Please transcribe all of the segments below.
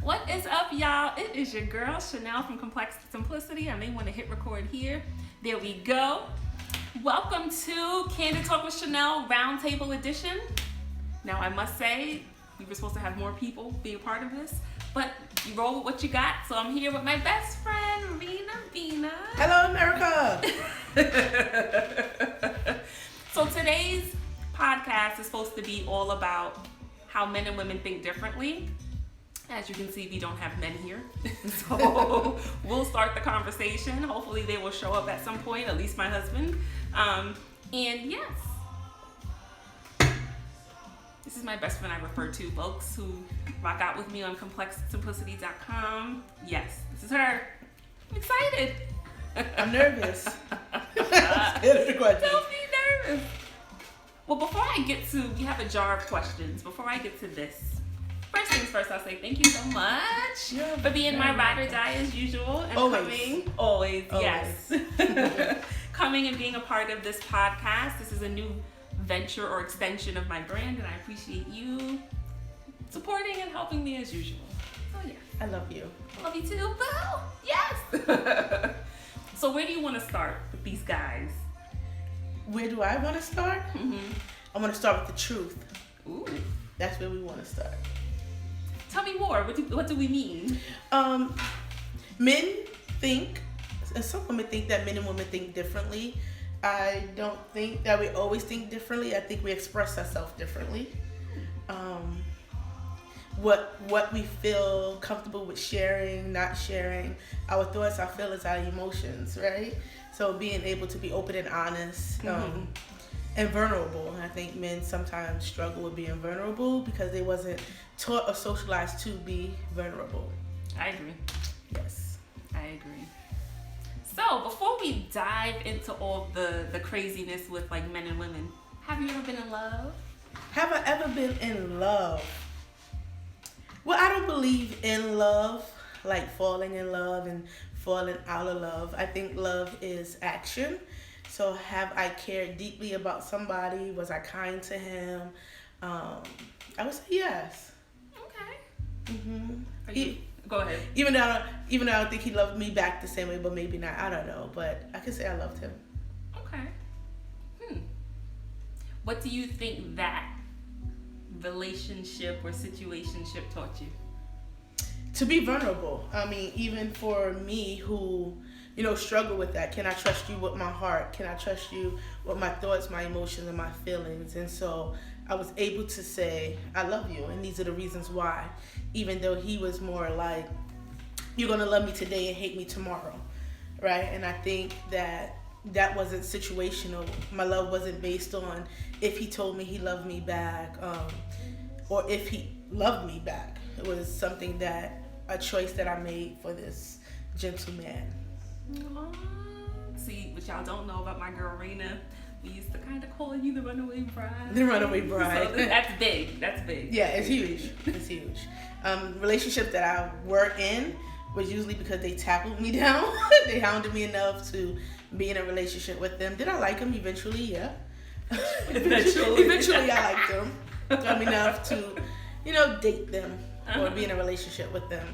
What is up, y'all? It is your girl, Chanel from Complex Simplicity. I may want to hit record here. There we go. Welcome to Candid Talk with Chanel Roundtable Edition. Now, I must say, we were supposed to have more people be a part of this, but you roll with what you got. So I'm here with my best friend, Vina. Hello, America. So today's podcast is supposed to be all about how men and women think differently. As you can see, we don't have men here. So we'll start the conversation. Hopefully they will show up at some point, at least my husband. And yes, this is my best friend I refer to, folks, who rock out with me on complexsimplicity.com. Yes, this is her. I'm excited. I'm nervous. Don't be nervous. Well, before I get to, we have a jar of questions. Before I get to this, first things first, I'll say thank you so much for being my ride or die as usual and coming. Always, yes. Coming and being a part of this podcast. This is a new venture or extension of my brand, and I appreciate you supporting and helping me as usual. So yeah. I love you. I love you too, boo. Yes. So where do you want to start with these guys? Where do I want to start? Mm-hmm. I want to start with the truth. Ooh. That's where we want to start. Tell me more. What do we mean? Men think, and some women think that men and women think differently. I don't think that we always think differently. I think we express ourselves differently. What we feel comfortable with sharing, not sharing, our thoughts, our feelings, our emotions, right? So being able to be open and honest, and vulnerable. And I think men sometimes struggle with being vulnerable because they wasn't taught or socialized to be vulnerable. I agree. Yes. I agree. So before we dive into all the craziness with like men and women, have you ever been in love? Have I ever been in love? Well, I don't believe in love, like falling in love and falling out of love. I think love is action. So have I cared deeply about somebody? Was I kind to him? I would say yes. Okay. Go ahead. Even though I don't think he loved me back the same way, but maybe not. I don't know. But I could say I loved him. Okay. What do you think that relationship or situationship taught you? To be vulnerable. I mean, even for me who, struggle with that. Can I trust you with my heart? Can I trust you with my thoughts, my emotions, and my feelings? And so I was able to say, I love you, and these are the reasons why. Even though he was more like, you're going to love me today and hate me tomorrow, right? And I think that wasn't situational. My love wasn't based on if he told me he loved me back, or if he loved me back. It was something a choice that I made for this gentleman. See, what y'all don't know about my girl Raina, we used to kind of call you the runaway bride. The runaway bride. So that's big. That's big. Yeah, it's huge. It's huge. Relationships that I were in was usually because they tackled me down. They hounded me enough to be in a relationship with them. Did I like them eventually? Yeah. Eventually I liked them. Enough to, date them or be in a relationship with them.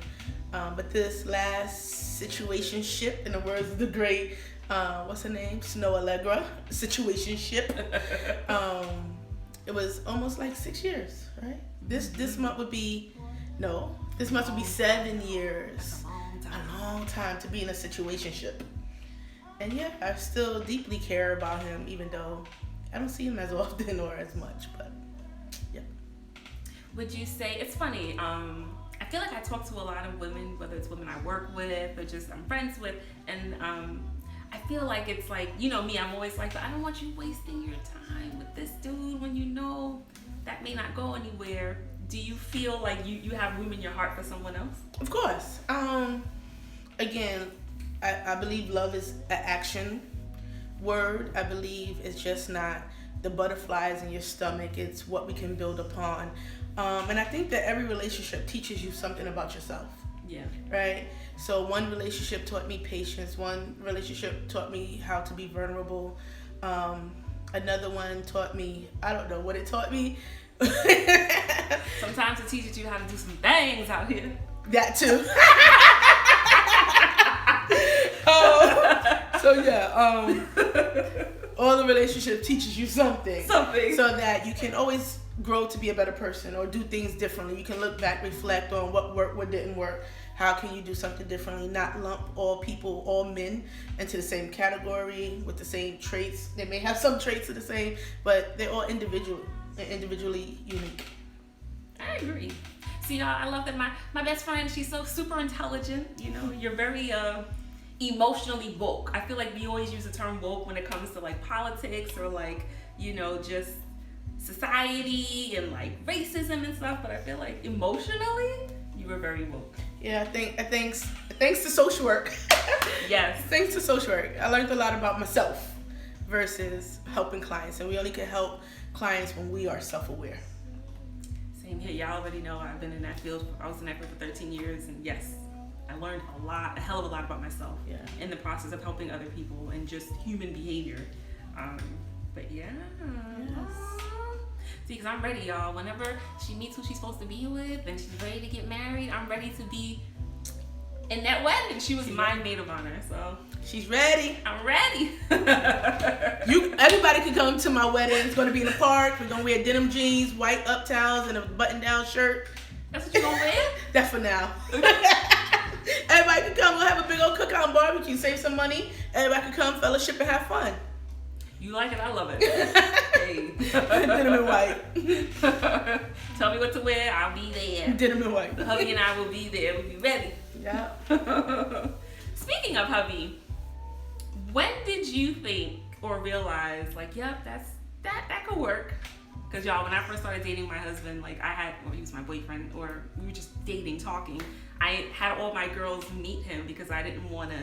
But this last situationship, in the words of the great, what's her name? Snow Allegra, situationship. It was almost like 6 years, right? This month would be 7 years. A long time to be in a situationship. And yeah, I still deeply care about him, even though I don't see him as often or as much, but yeah. Would you say, it's funny, I feel like I talk to a lot of women, whether it's women I work with or just I'm friends with, and I feel like it's like, me, I'm always like, I don't want you wasting your time with this dude when you know that may not go anywhere. Do you feel like you have room in your heart for someone else? Of course. Again, I believe love is an action word. I believe it's just not the butterflies in your stomach. It's what we can build upon. And I think that every relationship teaches you something about yourself. Yeah. Right? So one relationship taught me patience. One relationship taught me how to be vulnerable. Another one taught me, I don't know what it taught me, Sometimes it teaches you how to do some things out here. That too. All the relationship teaches you something. So that you can always grow to be a better person or do things differently. You can look back, reflect on what worked, what didn't work. How can you do something differently? Not lump all people, all men into the same category with the same traits. They may have some traits are the same, but they're all individually unique. I agree. See, y'all, I love that my best friend, she's so super intelligent. You know, you're very emotionally woke. I feel like we always use the term woke when it comes to like politics or like, you know, just society and like racism and stuff. But I feel like emotionally, you were very woke. Yeah, thanks to social work. Yes. Thanks to social work, I learned a lot about myself versus helping clients, and we only can help clients when we are self-aware. Same here. Y'all already know I've been in that field. I was in that field for 13 years, and yes, I learned a hell of a lot about myself in the process of helping other people and just human behavior. But yeah. Yes. See, because I'm ready, y'all. Whenever she meets who she's supposed to be with and she's ready to get married, I'm ready to be in that wedding. She was my maid of honor, so. She's ready. I'm ready. Everybody can come to my wedding. It's going to be in the park. We're going to wear denim jeans, white uptowns, and a button-down shirt. That's what you're going to wear? That's for now. Everybody can come. We'll have a big old cookout and barbecue. Save some money. Everybody can come, fellowship, and have fun. You like it? I love it. Hey. Denim and white. Tell me what to wear. I'll be there. Denim and white. The hubby and I will be there. We'll be ready. Yeah. Speaking of hubby, when did you think or realize, like, yep, that could work? Because y'all, when I first started dating my husband, like he was my boyfriend, or we were just dating, talking. I had all my girls meet him because I didn't want to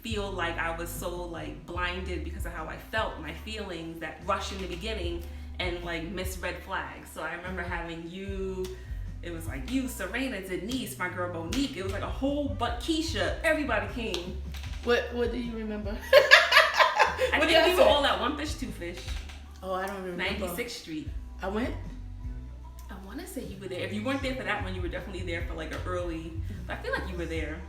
feel like I was so like blinded because of how I felt, my feelings, that rush in the beginning, and like miss red flags. So I remember having you. It was like you, Serena, Denise, my girl Monique. It was like a whole Keisha. Everybody came. What do you remember? I think we were all at One Fish, Two Fish. Oh, I don't remember. 96th Street. I went? I want to say you were there. If you weren't there for that one, you were definitely there for like an early. But I feel like you were there.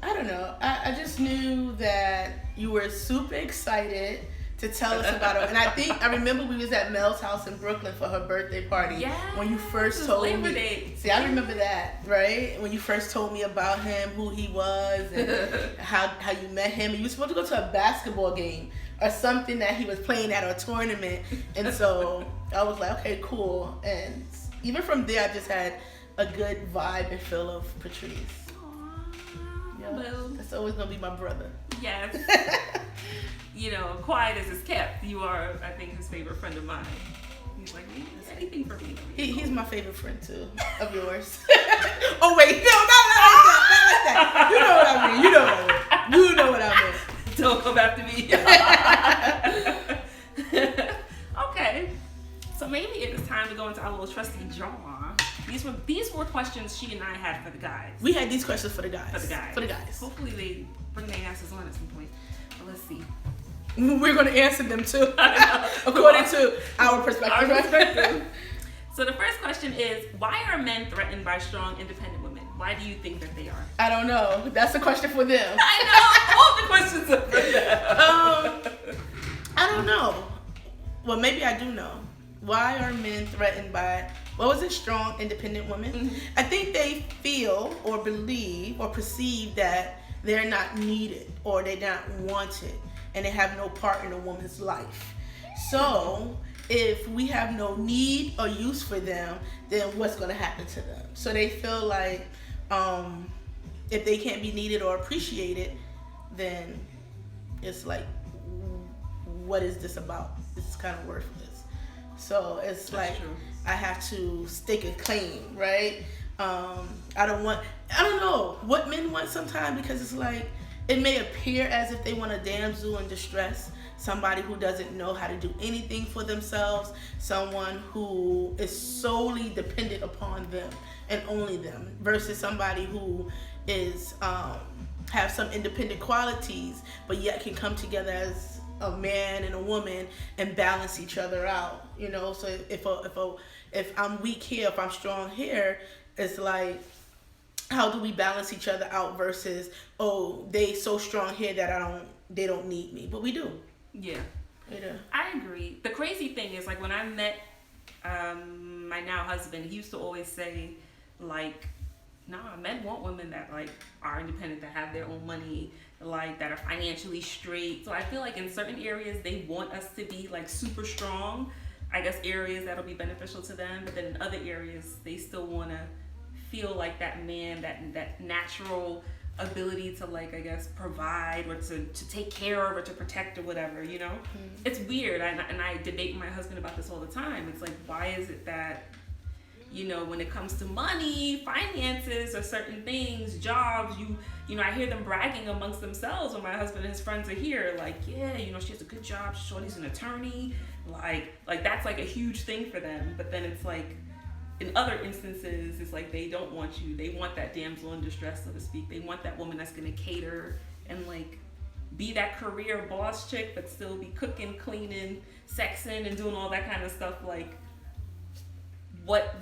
I don't know. I just knew that you were super excited to tell us about it. And I remember we was at Mel's house in Brooklyn for her birthday party. Yeah. When you first told Labor me. Day. See, I remember that, right? When you first told me about him, who he was, and how you met him. You were supposed to go to a basketball game or something that he was playing at a tournament. And so I was like, okay, cool. And even from there, I just had a good vibe and feel of Patrice. Yeah, well, that's always gonna be my brother. Yes. You know, quiet as it's kept. You are, I think, his favorite friend of mine. He's like, he does anything for me. He's my favorite friend too, of yours. Oh wait, no, not like that. You know what I mean. You know what I mean. Don't come after me. Okay. So maybe it is time to go into our little trusty jar. These were questions she and I had for the guys. We had these questions for the guys. For the guys. Hopefully they bring their answers on at some point. But let's see. We're going to answer them too, according to our perspective. So the first question is, why are men threatened by strong, independent women? Why do you think that they are? I don't know. That's a question for them. I know. All the questions are for them. I don't know. Well, maybe I do know. Why are men threatened by, strong, independent women? Mm-hmm. I think they feel or believe or perceive that they're not needed or they're not wanted and they have no part in a woman's life. So if we have no need or use for them, then what's going to happen to them? So they feel like if they can't be needed or appreciated, then it's like, what is this about? It's kind of worthless. So it's like, I have to stake a claim, right? I don't know what men want sometimes, because it's like, it may appear as if they want a damsel in distress, somebody who doesn't know how to do anything for themselves, someone who is solely dependent upon them and only them, versus somebody who is have some independent qualities, but yet can come together as a man and a woman and balance each other out. You know, so if I'm weak here, if I'm strong here, it's like, how do we balance each other out versus, oh, they so strong here that they don't need me, but we do. Yeah. Yeah. I agree. The crazy thing is, like, when I met my now husband, he used to always say, like, nah, men want women that, like, are independent, that have their own money, like, that are financially straight. So I feel like in certain areas they want us to be, like, super strong. I guess areas that'll be beneficial to them, but then in other areas they still want to feel like that man, that natural ability to, like, I guess, provide or to take care of or to protect or whatever, you know? Mm-hmm. It's weird, and I debate with my husband about this all the time. It's like, why is it that, you know, when it comes to money, finances, or certain things, jobs, you know, I hear them bragging amongst themselves when my husband and his friends are here, like, yeah, you know, she has a good job, Shorty's an attorney, like that's like a huge thing for them. But then it's like, in other instances, it's like they don't want you. They want that damsel in distress, so to speak. They want that woman that's gonna cater and, like, be that career boss chick, but still be cooking, cleaning, sexing, and doing all that kind of stuff. Like, what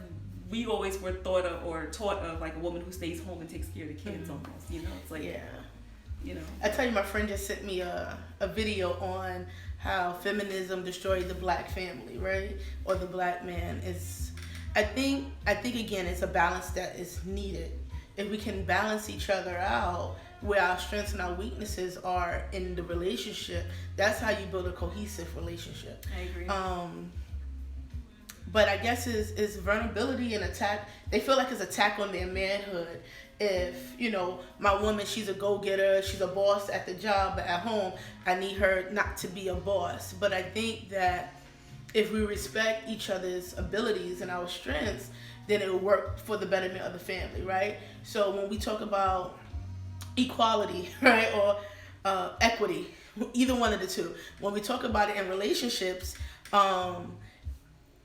we always were thought of or taught of, like a woman who stays home and takes care of the kids, mm-hmm. almost. You know, it's like, yeah. You know. I tell you, my friend just sent me a video on how feminism destroyed the black family, right? Or the black man. I think again, it's a balance that is needed. If we can balance each other out, where our strengths and our weaknesses are in the relationship, that's how you build a cohesive relationship. I agree. But I guess is vulnerability and attack. They feel like it's attack on their manhood. If, you know, my woman, she's a go-getter, she's a boss at the job, but at home, I need her not to be a boss. But I think that if we respect each other's abilities and our strengths, then it will work for the betterment of the family, right? So when we talk about equality, right, or equity, either one of the two, when we talk about it in relationships,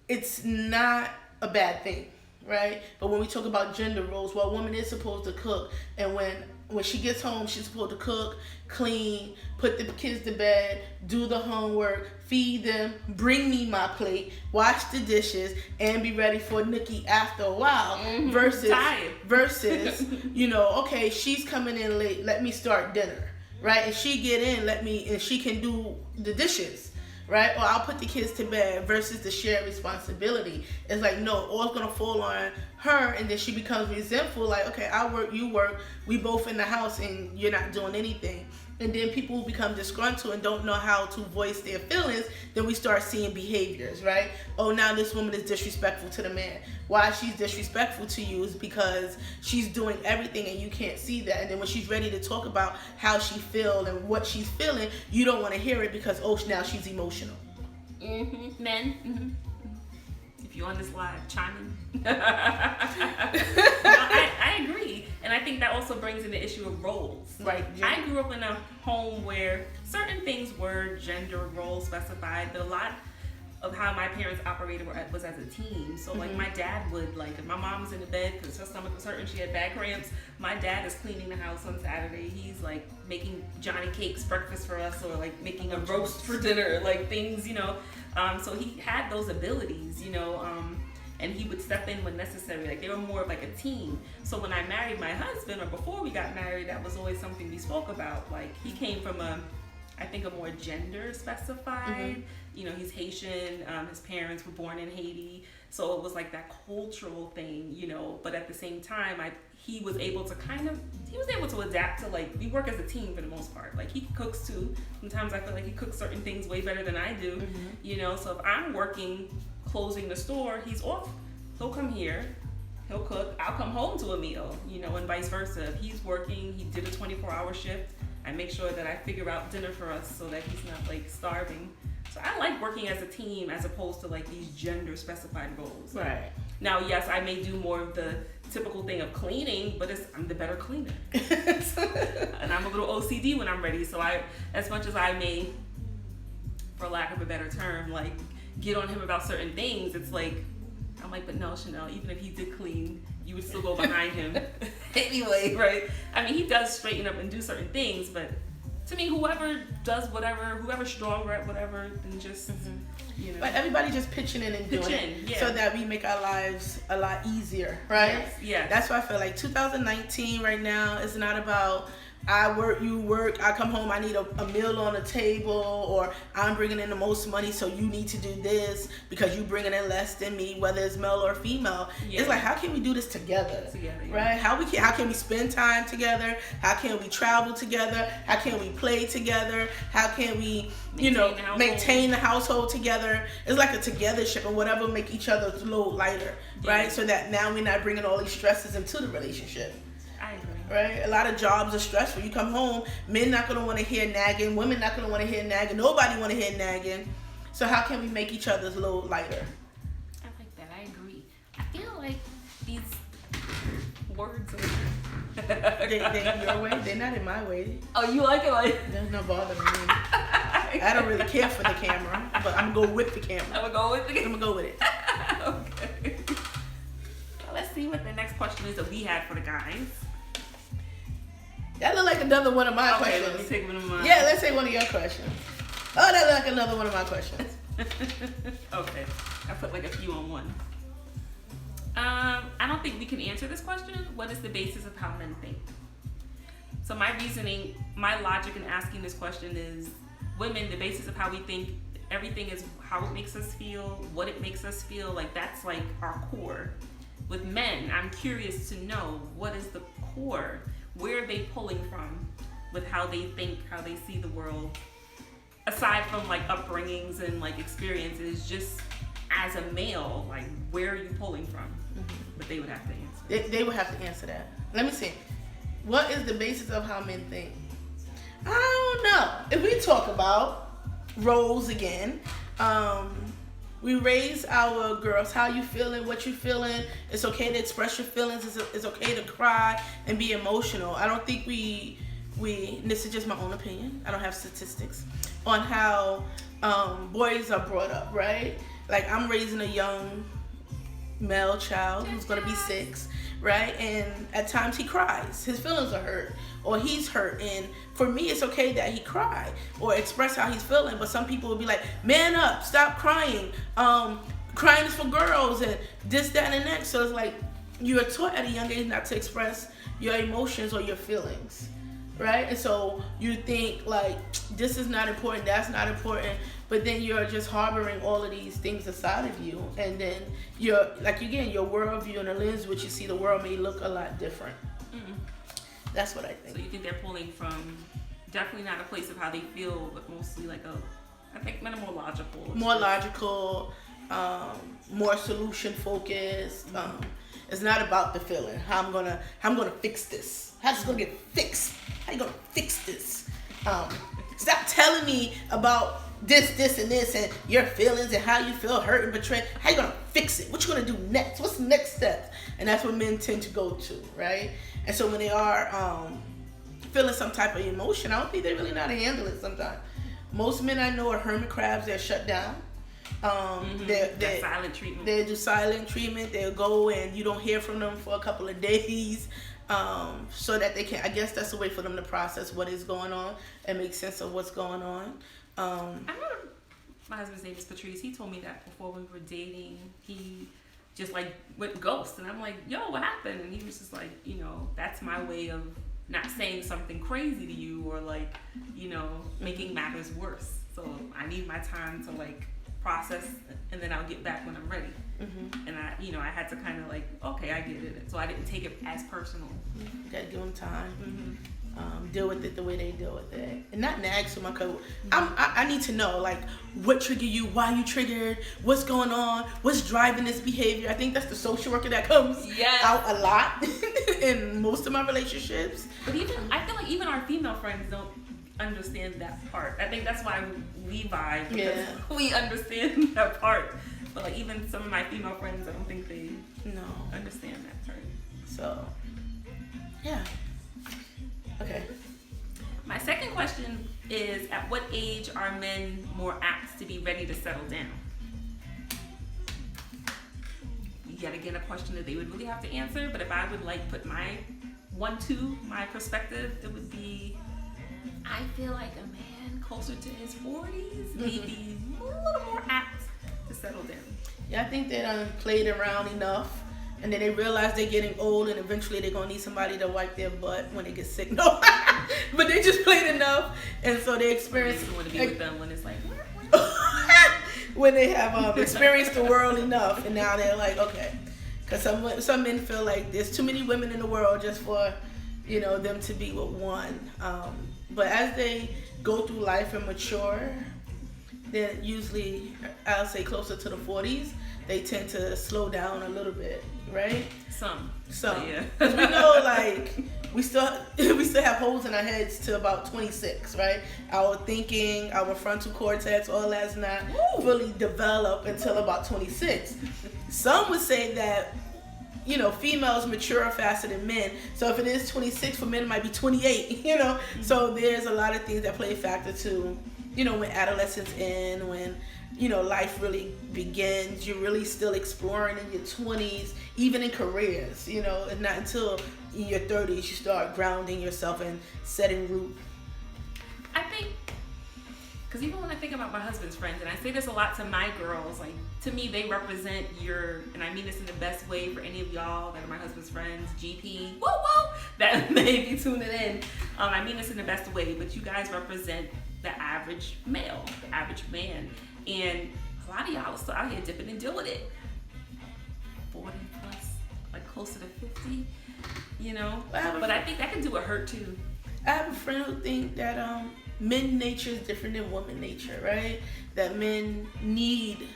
it's not a bad thing, right? But when we talk about gender roles, well, a woman is supposed to cook, and when she gets home, she's supposed to cook, clean, put the kids to bed, do the homework, feed them, bring me my plate, wash the dishes, and be ready for Nookie after a while. Mm-hmm. Versus, you know, okay, she's coming in late, let me start dinner, right? And she get in, and she can do the dishes, right? Or I'll put the kids to bed, versus the shared responsibility. It's like, no, all's gonna fall on her, and then she becomes resentful, like, okay, I work, you work, we both in the house, and you're not doing anything. And then people who become disgruntled and don't know how to voice their feelings, then we start seeing behaviors, right? Oh, now this woman is disrespectful to the man. Why she's disrespectful to you is because she's doing everything and you can't see that. And then when she's ready to talk about how she feels and what she's feeling, you don't want to hear it because, oh, now she's emotional. Mm-hmm. Men, mm-hmm. If you're on this live, chime in. No, I agree. And I think that also brings in the issue of roles. Right. I grew up in a home where certain things were gender role specified, but a lot of how my parents operated was as a team. So, like, my dad would, like, if my mom was in the bed because her stomach was hurting, she had back cramps, my dad is cleaning the house on Saturday. He's, like, making Johnny Cakes breakfast for us, or, like, making a roast for dinner, like, things, you know. So he had those abilities, you know, and he would step in when necessary. Like, they were more of like a team. So when I married my husband, or before we got married, that was always something we spoke about. Like, he came from a more gender specified, you know, he's Haitian, his parents were born in Haiti. So it was like that cultural thing, you know, but at the same time, he was able to adapt to, like, we work as a team for the most part. Like, he cooks too. Sometimes I feel like he cooks certain things way better than I do, you know. So if I'm working, closing the store, he's off. He'll come here, he'll cook, I'll come home to a meal, you know, and vice versa. If he's working, he did a 24-hour shift, I make sure that I figure out dinner for us so that he's not, like, starving. So I like working as a team as opposed to, like, these gender specified roles. Right. Now, yes, I may do more of the typical thing of cleaning, but I'm the better cleaner. And I'm a little OCD when I'm ready. So as much as I may, for lack of a better term, like, get on him about certain things, it's like, I'm like, but no, Chanel, even if he did clean, you would still go behind him anyway, right? I mean, he does straighten up and do certain things, but to me, whoever does whatever, whoever's stronger at whatever, then just, you know. But everybody just pitching in and doing it so that we make our lives a lot easier, right? Yes. That's why I feel like 2019 right now is not about I work, you work, I come home, I need a meal on the table, or I'm bringing in the most money, so you need to do this because you bringing in less than me, whether it's male or female. It's like, how can we do this together, right? How can we spend time together? How can we travel together? How can we play together? How can we, maintain the household together? It's like a togethership or whatever, make each other's load lighter, right? So that now we're not bringing all these stresses into the relationship. I agree. Right? A lot of jobs are stressful. You come home, men not going to want to hear nagging, women not going to want to hear nagging, nobody want to hear nagging. So how can we make each other's load lighter? I like that. I agree. I feel like these words are... they your way? They're not in my way. Oh, you like it like... There's no bother me. I don't really care for the camera, but I'm going to go with the camera. I'm going to go with it. Okay. Well, let's see what the next question is that we had for the guys. That look like another one of my questions. Let me take one of mine. Yeah, let's say one of your questions. Oh, that look like another one of my questions. Okay. I put like a few on one. I don't think we can answer this question. What is the basis of how men think? So my reasoning, my logic in asking this question is women, the basis of how we think, everything is how it makes us feel, what it makes us feel, like that's like our core. With men, I'm curious to know what is the core. Where are they pulling from with how they think, how they see the world? Aside from like upbringings and like experiences, just as a male, like where are you pulling from? But they would have to answer. They would have to answer that. Let me see. What is the basis of how men think? I don't know. If we talk about roles again, we raise our girls, how you feeling, what you feeling. It's okay to express your feelings. It's okay to cry and be emotional. I don't think we this is just my own opinion. I don't have statistics on how boys are brought up, right? Like I'm raising a young male child who's going to be 6, right? And at times he cries. His feelings are hurt or he's hurt. And for me, it's okay that he cry or express how he's feeling. But some people will be like, man up, stop crying. Crying is for girls and this, that, and the next. So it's like you're taught at a young age not to express your emotions or your feelings, right? And so you think like this is not important, that's not important. But then you're just harboring all of these things inside of you. And then you're, like, again, your worldview and the lens which you see the world may look a lot different. That's what I think. So you think they're pulling from definitely not a place of how they feel, but mostly like I think men are more logical. More logical, more solution focused. It's not about the feeling. How I'm gonna fix this. How's this gonna get fixed? How you gonna fix this? Stop telling me about this, and this, and your feelings and how you feel hurt and betrayed. How you gonna fix it? What you gonna do next? What's the next step? And that's what men tend to go to, right? And so when they are feeling some type of emotion, I don't think they really know how to handle it sometimes. Most men I know are hermit crabs. They're shut down. They're silent treatment. They do silent treatment. They'll go and you don't hear from them for a couple of days. So that they can, I guess that's a way for them to process what is going on and make sense of what's going on. I remember my husband's name is Patrice. He told me that before we were dating, he just like went ghost. And I'm like, yo, what happened? And he was just like, that's my way of not saying something crazy to you or like, making matters worse. So I need my time to like process and then I'll get back when I'm ready. And I had to kind of like, okay, I get it. So I didn't take it as personal. You gotta give them time. Deal with it the way they deal with it, and not nag so much. I need to know like what triggered you, why you triggered, what's going on, what's driving this behavior. I think that's the social worker that comes out a lot in most of my relationships. But I feel like even our female friends don't understand that part. I think that's why we vibe because we understand that part. But like even some of my female friends, I don't think they understand that part. So yeah. Okay. My second question is, at what age are men more apt to be ready to settle down? Yet again, a question that they would really have to answer, but if I would like put my my perspective, it would be I feel like a man closer to his 40s may be a little more apt to settle down. Yeah, I think they done played around enough, and then they realize they're getting old, and eventually they're gonna need somebody to wipe their butt when they get sick. No, but they just played enough, and so they experience. You want to be with them when it's like. When they have experienced the world enough, and now they're like, okay, because some men feel like there's too many women in the world just for, them to be with one. But as they go through life and mature, then usually, I'll say closer to the 40s, they tend to slow down a little bit, right? Some. Yeah. Because we know, like, we still have holes in our heads to about 26, right? Our thinking, our frontal cortex, all that's not fully developed until about 26. Some would say that, females mature faster than men. So if it is 26, for men it might be 28, So there's a lot of things that play a factor too. When adolescence ends, when life really begins, you're really still exploring in your 20s, even in careers, and not until in your 30s you start grounding yourself and setting root. I think, because even when I think about my husband's friends, and I say this a lot to my girls, like, to me, they represent and I mean this in the best way for any of y'all that are my husband's friends, GP, that may be tuning in. I mean this in the best way, but you guys represent the average male, the average man. And a lot of y'all are still out here dipping and doing it. 40 plus, like closer to 50, But I think that can do a hurt too. I have a friend who think that men nature is different than woman nature, right? That men need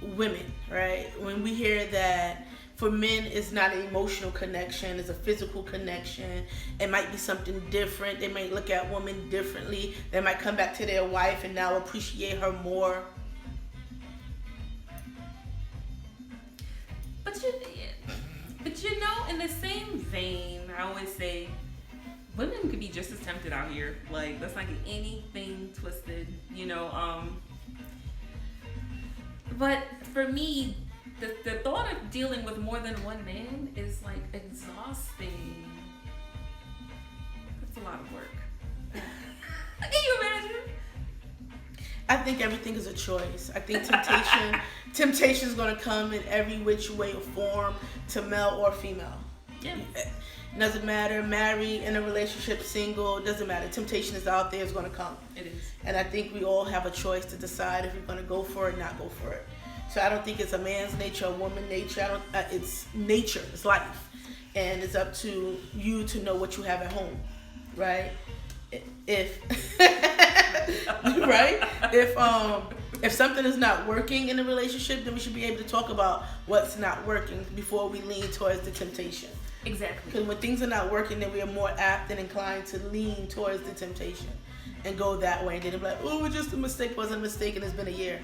women, right? When we hear that for men it's not an emotional connection, it's a physical connection. It might be something different. They might look at women differently. They might come back to their wife and now appreciate her more. But in the same vein, I always say women could be just as tempted out here. Like, let's not get anything twisted, But for me, the thought of dealing with more than one man is like exhausting. That's a lot of work. Can you imagine? I think everything is a choice. I think temptation is going to come in every which way or form, to male or female. Yeah. It doesn't matter, married, in a relationship, single, doesn't matter. Temptation is out there, it's going to come. It is. And I think we all have a choice to decide if we're going to go for it or not go for it. So I don't think it's a man's nature, a woman's nature. It's nature, it's life. And it's up to you to know what you have at home, right? If something is not working in a relationship, then we should be able to talk about what's not working before we lean towards the temptation. Exactly. Because when things are not working, then we are more apt and inclined to lean towards the temptation and go that way. And then they're like, oh, it's just a mistake. It wasn't a mistake, and it's been a year.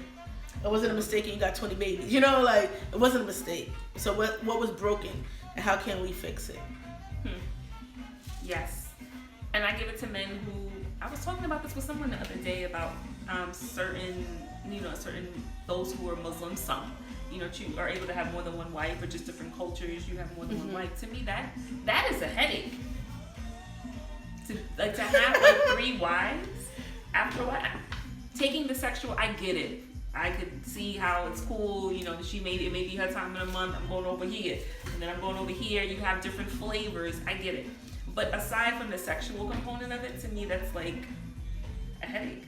It wasn't a mistake, and you got 20 babies. It wasn't a mistake. So what was broken, and how can we fix it? Yes. And I give it to men who, I was talking about this with someone the other day about certain those who are Muslim, some, you are able to have more than one wife, or just different cultures, you have more than one wife. To me, that is a headache. To have 3 wives after a while. Taking the sexual, I get it. I could see how it's cool, it may be her time in a month, I'm going over here, and then I'm going over here, you have different flavors, I get it. But aside from the sexual component of it, to me, that's like a headache.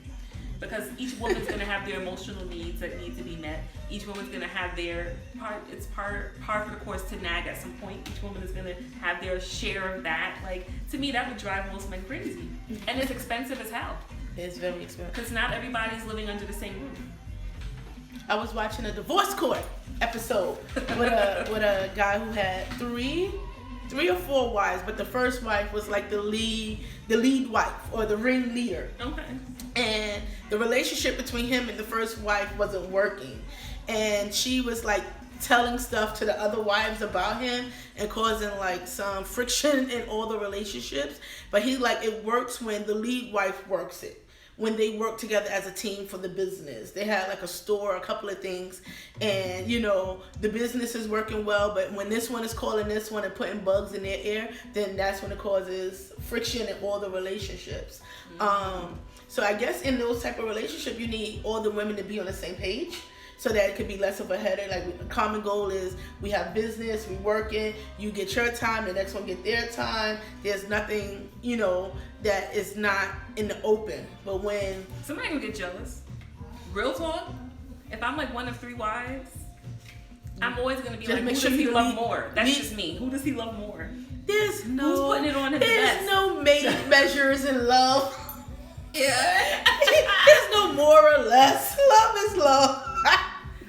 Because each woman's going to have their emotional needs that need to be met. Each woman's going to have their it's par for the course to nag at some point. Each woman is going to have their share of that. Like, to me, that would drive most men crazy. And it's expensive as hell. It's very expensive. Because not everybody's living under the same roof. I was watching a divorce court episode with a guy who had three or four wives, but the first wife was like the lead wife, or the ring leader. Okay. And the relationship between him and the first wife wasn't working, and she was like telling stuff to the other wives about him and causing like some friction in all the relationships. But he's like, it works when the lead wife works it. when they work together as a team for the business. They had like a store, a couple of things, and the business is working well, but when this one is calling this one and putting bugs in their ear, then that's when it causes friction in all the relationships. So I guess in those type of relationships, you need all the women to be on the same page, so that it could be less of a headache. Like, a common goal is we have business, we working, you get your time, the next one get their time. There's nothing, that is not in the open. But when somebody gonna get jealous, real talk, if I'm like one of 3 wives, I'm always gonna be like, who does he love more? That's just me. Who does he love more? Who's putting it on his best? There's no made measures in love. Yeah. There's no more or less. Love is love.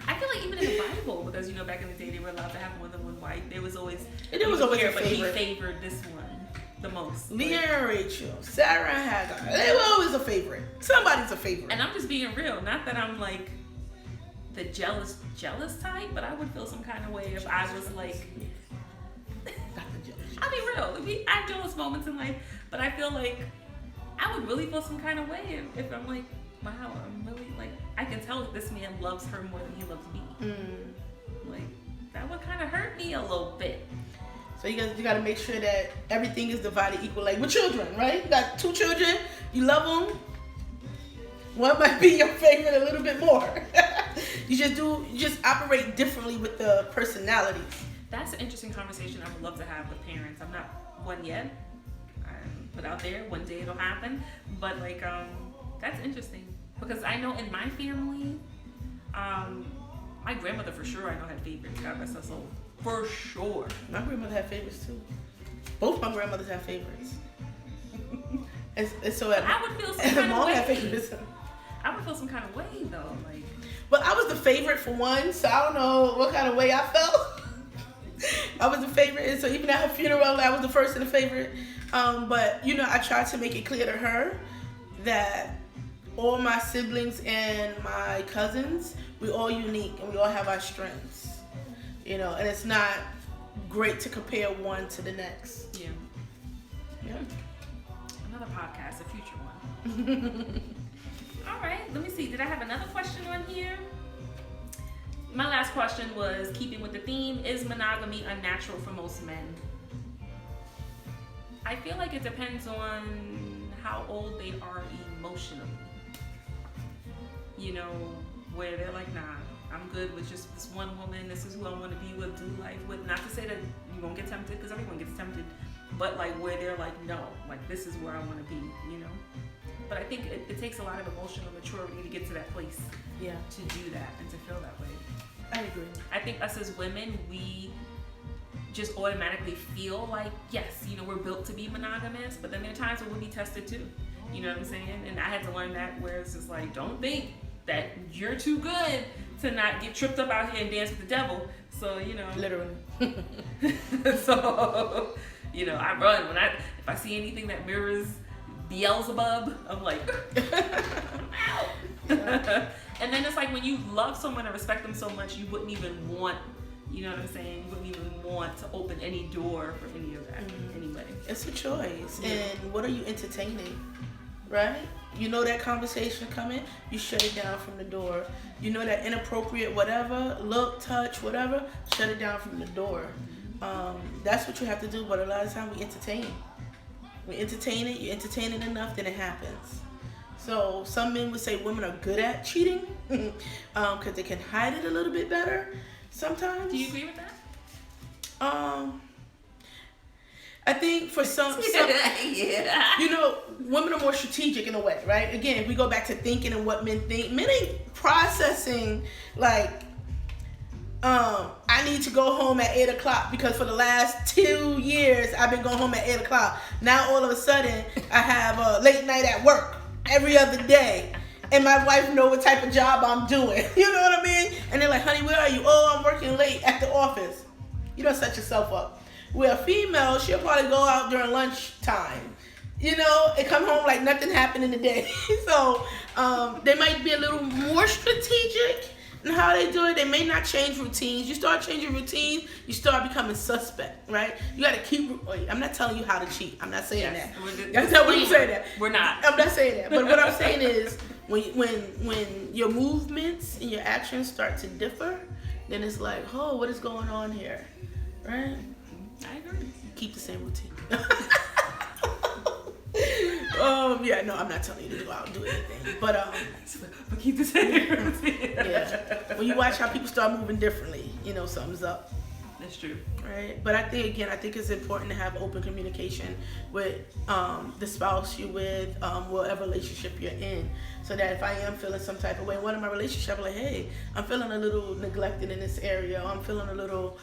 I feel like even in the Bible, because back in the day they were allowed to have more than one wife. There was always a favorite. But he favored this one the most. Leah and Rachel, Sarah and Hagar. They were always a favorite. Somebody's a favorite. And I'm just being real. Not that I'm like the jealous type, but I would feel some kind of way if I was like. I'll be real. I have jealous moments in life, but I feel like I would really feel some kind of way if I'm like, wow, I'm really like, I can tell this man loves her more than he loves me. Like, that would kind of hurt me a little bit. So you got to make sure that everything is divided equal. Like with children, right? You got 2 children, you love them. One might be your favorite a little bit more. You just operate differently with the personalities. That's an interesting conversation I would love to have with parents. I'm not one yet. I'm put out there. One day it'll happen. But like, that's interesting because I know in my family, my grandmother for sure I know had favorites. God rest her soul. For sure. My grandmother had favorites too. Both my grandmothers have favorites. and so I would feel some kind of way. Had favorites. I would feel some kind of way though, like. But I was the favorite for one, so I don't know what kind of way I felt. I was the favorite, and so even at her funeral, I was the first and the favorite. But I tried to make it clear to her that all my siblings and my cousins, we all unique and we all have our strengths. And it's not great to compare one to the next. Yeah. Another podcast, a future one. All right, let me see. Did I have another question on here? My last question was, keeping with the theme, is monogamy unnatural for most men? I feel like it depends on how old they are emotionally. Where they're like, nah, I'm good with just this one woman. This is who I want to be with, do life with. Not to say that you won't get tempted, because everyone gets tempted. But like where they're like, no, like this is where I want to be, But I think it takes a lot of emotional maturity to get to that place. Yeah. To do that and to feel that way. I agree. I think us as women, we just automatically feel like, yes, we're built to be monogamous, but then there are times when we'll be tested too. You know what I'm saying? And I had to learn that, where it's just like, don't think that you're too good to not get tripped up out here and dance with the devil. So, Literally. So, I run if I see anything that mirrors Beelzebub, I'm like, I'm out. Yeah. And then it's like when you love someone and respect them so much, you wouldn't even want, you know what I'm saying? You wouldn't even want to open any door for any of that anyway. It's a choice. Yeah. And what are you entertaining? Right? That conversation coming, you shut it down from the door. That inappropriate whatever, look, touch, whatever, shut it down from the door. That's what you have to do, but a lot of times we entertain. We entertain it, you entertain it enough, then it happens. So some men would say women are good at cheating because they can hide it a little bit better sometimes. Do you agree with that? I think for some yeah. Women are more strategic in a way, right? Again, if we go back to thinking and what men think, men ain't processing like, I need to go home at 8 o'clock because for the last 2 years I've been going home at 8 o'clock. Now all of a sudden I have a late night at work every other day. And my wife know what type of job I'm doing. You know what I mean? And they're like, honey, where are you? Oh, I'm working late at the office. You don't set yourself up. Where a female, she'll probably go out during lunchtime. And come home like nothing happened in the day. So they might be a little more strategic And how they do it, they may not change routines. You start changing routines, you start becoming suspect, right? You got to keep. Wait, I'm not telling you how to cheat. I'm not saying that. That's not what you say that. We're not. I'm not saying that. But what I'm saying is, when your movements and your actions start to differ, then it's like, oh, what is going on here, right? I agree. Keep the same routine. Yeah, no, I'm not telling you to go out and do anything, but keep the same routine. Yeah, when you watch how people start moving differently, something's up. That's true. Right, but I think it's important to have open communication with the spouse you're with, whatever relationship you're in, so that if I am feeling some type of way in one of my relationships, I'm like, hey, I'm feeling a little neglected in this area, or I'm feeling a little,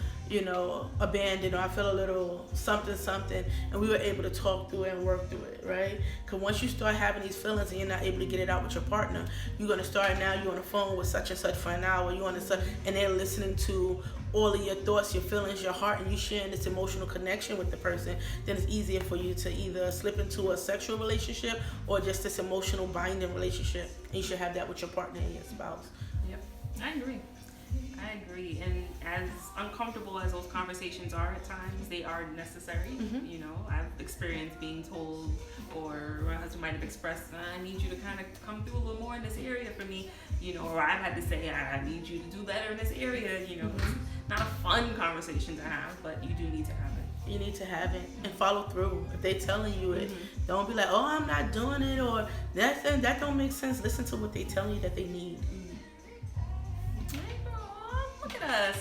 abandoned, or I feel a little something, and we were able to talk through it and work through it, right? Because once you start having these feelings and you're not able to get it out with your partner, you're gonna start now. You're on the phone with such and such for an hour. And they're listening to all of your thoughts, your feelings, your heart, and you sharing this emotional connection with the person. Then it's easier for you to either slip into a sexual relationship or just this emotional binding relationship. And you should have that with your partner and your spouse. Yep, I agree. And as uncomfortable as those conversations are at times, they are necessary. Mm-hmm. I've experienced being told, or my husband might have expressed, I need you to kind of come through a little more in this area for me, or I've had to say, I need you to do better in this area. Mm-hmm. It's not a fun conversation to have, but you do need to have it. You need to have it and follow through. If they're telling you it, don't be like, oh, I'm not doing it, or that don't make sense. Listen to what they're telling you that they need. Look at us.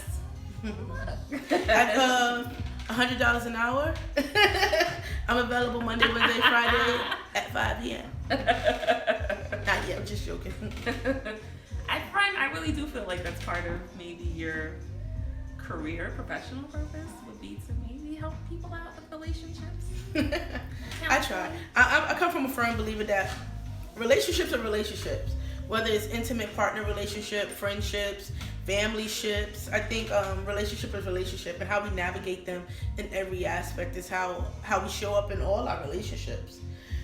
At $100 an hour. I'm available Monday, Wednesday, Friday at 5 p.m. Not yet, I'm just joking. I really do feel like that's part of maybe your career, professional purpose would be to maybe help people out with relationships. I try. I come from a firm believer that relationships are relationships. Whether it's intimate partner relationship, friendships, family ships, I think relationship is relationship, and how we navigate them in every aspect is how we show up in all our relationships.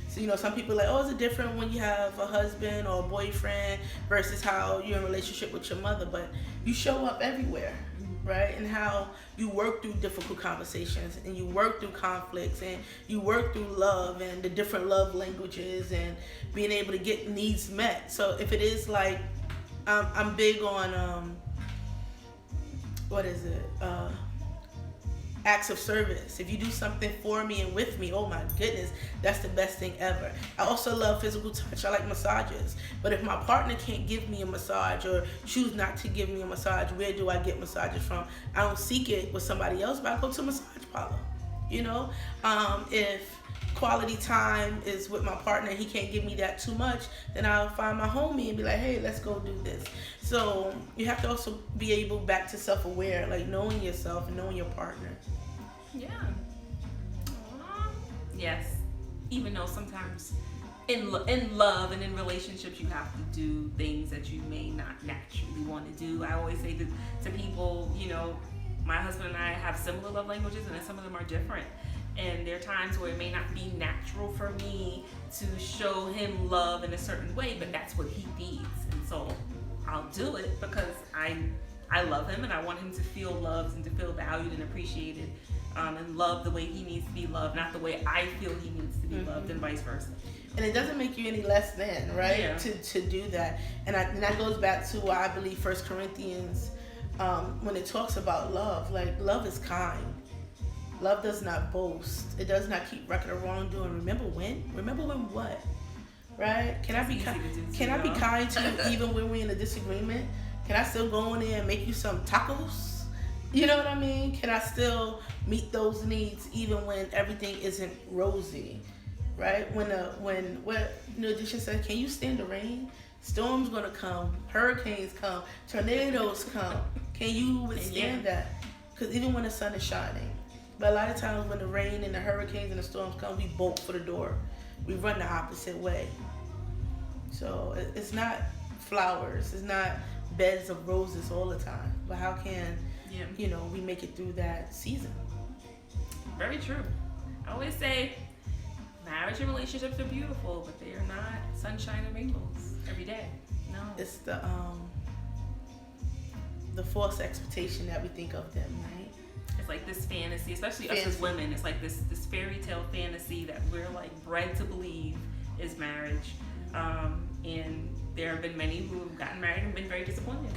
So some people are like, oh, is it different when you have a husband or a boyfriend versus how you're in a relationship with your mother? But you show up everywhere, right? And how you work through difficult conversations, and you work through conflicts, and you work through love and the different love languages, and being able to get needs met. So if it is like, I'm big on acts of service. If you do something for me and with me, oh my goodness, that's the best thing ever. I also love physical touch. I like massages. But if my partner can't give me a massage, or choose not to give me a massage, where do I get massages from? I don't seek it with somebody else, but I go to a massage parlor. If quality time is with my partner, he can't give me that too much, then I'll find my homie and be like, hey, let's go do this. So you have to also be able back to self-aware, like knowing yourself and knowing your partner. Yeah. Yes. Even though sometimes in love and in relationships you have to do things that you may not naturally want to do. I always say to people, my husband and I have similar love languages, and then some of them are different. And there are times where it may not be natural for me to show him love in a certain way, but that's what he needs. And so I'll do it because I love him, and I want him to feel loved and to feel valued and appreciated, and loved the way he needs to be loved, not the way I feel he needs to be loved, and vice versa. And it doesn't make you any less than, right? Yeah. To do that. And that goes back to why I believe 1 Corinthians, when it talks about love, like love is kind. Love does not boast. It does not keep record of wrongdoing. Remember when what? Right? Can I be kind to you even when we're in a disagreement? Can I still go in there and make you some tacos? You know what I mean? Can I still meet those needs even when everything isn't rosy? Right? When the Egyptian said, can you stand the rain? Storms gonna come, hurricanes come, tornadoes come. Can you withstand that? Because even when the sun is shining. But a lot of times when the rain and the hurricanes and the storms come, we bolt for the door. We run the opposite way. So it's not flowers. It's not beds of roses all the time. But how can, we make it through that season? Very true. I always say marriage and relationships are beautiful, but they are not sunshine and rainbows every day. No. It's the the false expectation that we think of them, right? It's like this fantasy, especially us as women. It's like this fairy tale fantasy that we're like bred to believe is marriage. And there have been many who have gotten married and been very disappointed.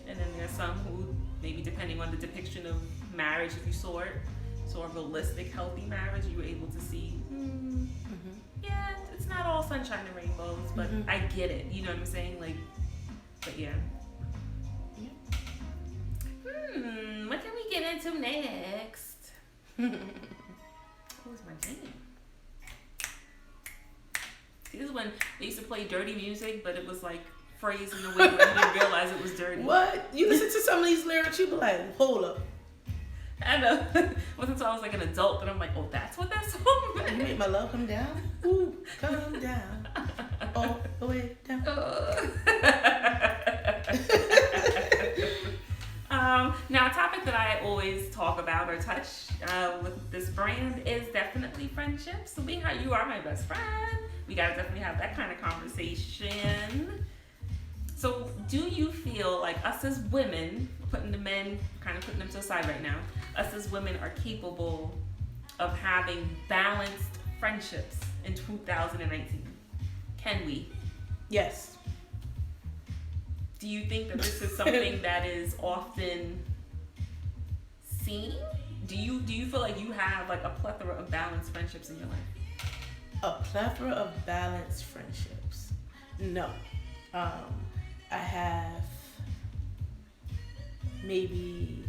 And then there's some who, maybe depending on the depiction of marriage, if you saw a realistic, healthy marriage, you were able to see, yeah, it's not all sunshine and rainbows, but I get it. You know what I'm saying? Like, but yeah. What can we get into next? What was my name? See, this is when they used to play dirty music, but it was like phrased in a way where you didn't realize it was dirty. What? You listen to some of these lyrics, you be like, hold up. I know. Wasn't until I was like an adult that I'm like, oh, that's what that song meant. You make my love come down? Ooh, come down. All the way down. Now, a topic that I always talk about or touch with this brand is definitely friendships. So being how you are my best friend, we gotta definitely have that kind of conversation. So do you feel like us as women, putting the men, kind of putting them to the side right now, us as women are capable of having balanced friendships in 2019? Can we? Yes. Do you think that this is something that is often seen? Do you feel like you have like a plethora of balanced friendships in your life? A plethora of balanced friendships? No. I have maybe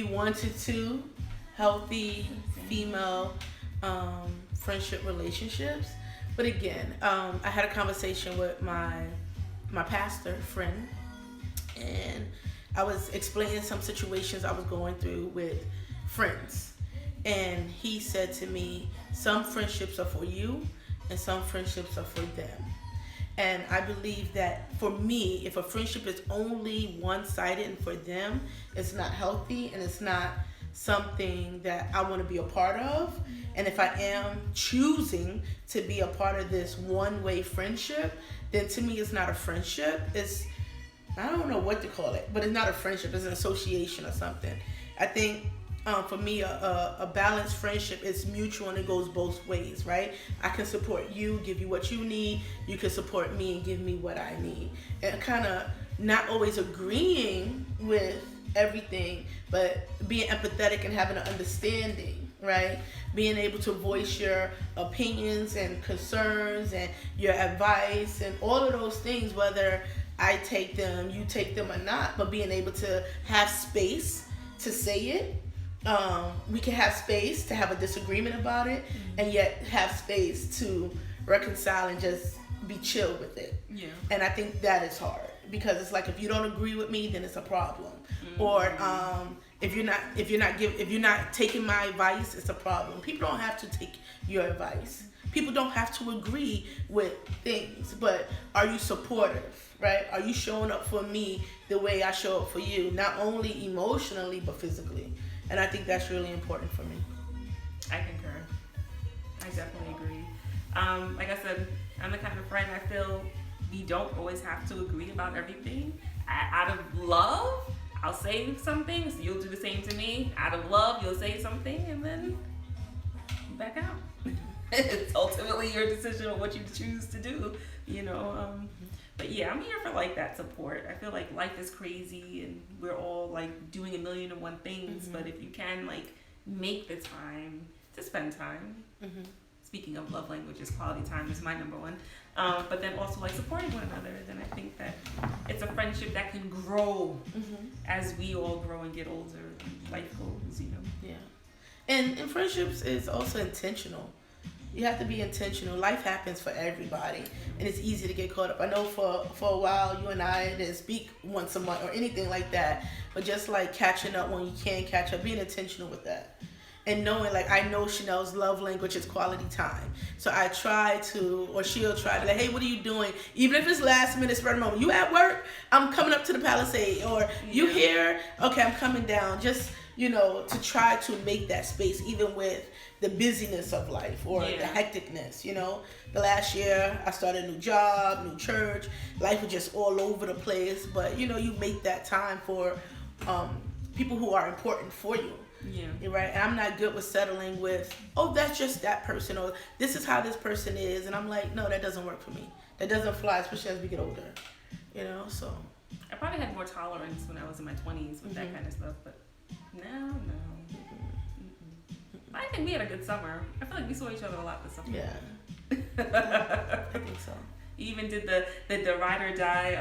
one to two healthy female friendship relationships. But again, I had a conversation with my pastor friend, and I was explaining some situations I was going through with friends. And he said to me, some friendships are for you and some friendships are for them. And I believe that for me, if a friendship is only one-sided and for them, it's not healthy and it's not something that I want to be a part of. And if I am choosing to be a part of this one-way friendship, then to me it's not a friendship. It's, I don't know what to call it, but it's not a friendship. It's an association or something. I think for me, a balanced friendship is mutual and it goes both ways, right? I can support you, give you what you need. You can support me and give me what I need. And kind of not always agreeing with everything, but being empathetic and having an understanding, right? Being able to voice your opinions and concerns and your advice and all of those things, whether I take them, you take them or not, but being able to have space to say it. We can have space to have a disagreement about it, and yet have space to reconcile and just be chill with it. Yeah. And I think that is hard, because it's like, if you don't agree with me, then it's a problem. Or if you're not taking my advice, it's a problem. People don't have to take your advice. People don't have to agree with things, but are you supportive, right? Are you showing up for me the way I show up for you, not only emotionally but physically? And I think that's really important for me. I concur. I definitely agree. Like I said, I'm the kind of friend I feel we don't always have to agree about everything. Out of love, I'll say some things, you'll do the same to me. Out of love, you'll say something, and then you back out. It's ultimately your decision on what you choose to do, you know. But yeah, I'm here for like that support. I feel like life is crazy and we're all like doing 1,000,001 things, but if you can like make the time to spend time. Speaking of love languages, quality time is my number one. But then also like supporting one another, then I think that it's a friendship that can grow as we all grow and get older. Life goes, you know. Yeah. And friendships is also intentional. You have to be intentional. Life happens for everybody, and it's easy to get caught up. I know for a while you and I didn't speak once a month or anything like that, but just like catching up when you can catch up, being intentional with that. and knowing like I know Chanel's love language is quality time. So I try to, or she'll try to be like, hey, what are you doing? Even if it's last minute spur of the moment. You at work? I'm coming up to the Palisade. Or you here? Okay, I'm coming down. Just, to try to make that space even with the busyness of life or the hecticness, The last year I started a new job, new church. Life was just all over the place. But, you make that time for people who are important for you. Yeah. Right? And I'm not good with settling with, oh, that's just that person, or this is how this person is. And I'm like, no, that doesn't work for me. That doesn't fly, especially as we get older. So. I probably had more tolerance when I was in my 20s with that kind of stuff, but no. I think we had a good summer. I feel like we saw each other a lot this summer. Yeah. I think so. You even did the ride or die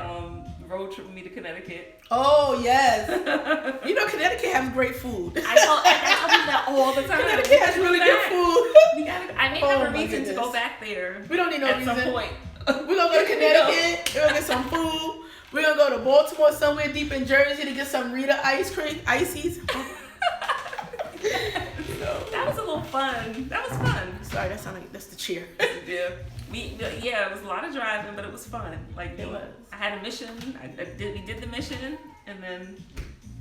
road trip with me to Connecticut. Oh yes. Connecticut has great food. I tell you that all the time. Connecticut has really good food. I may have a reason to go back there. We don't need no reason. At some point. We're gonna go to Connecticut. We're gonna get some food. We're gonna go to Baltimore, somewhere deep in Jersey, to get some Rita ice cream, ices. That was a little fun. That was fun. Sorry, that sounded like that's the cheer. Yeah. It was a lot of driving, but it was fun. Like, it was. I had a mission. We did the mission, and then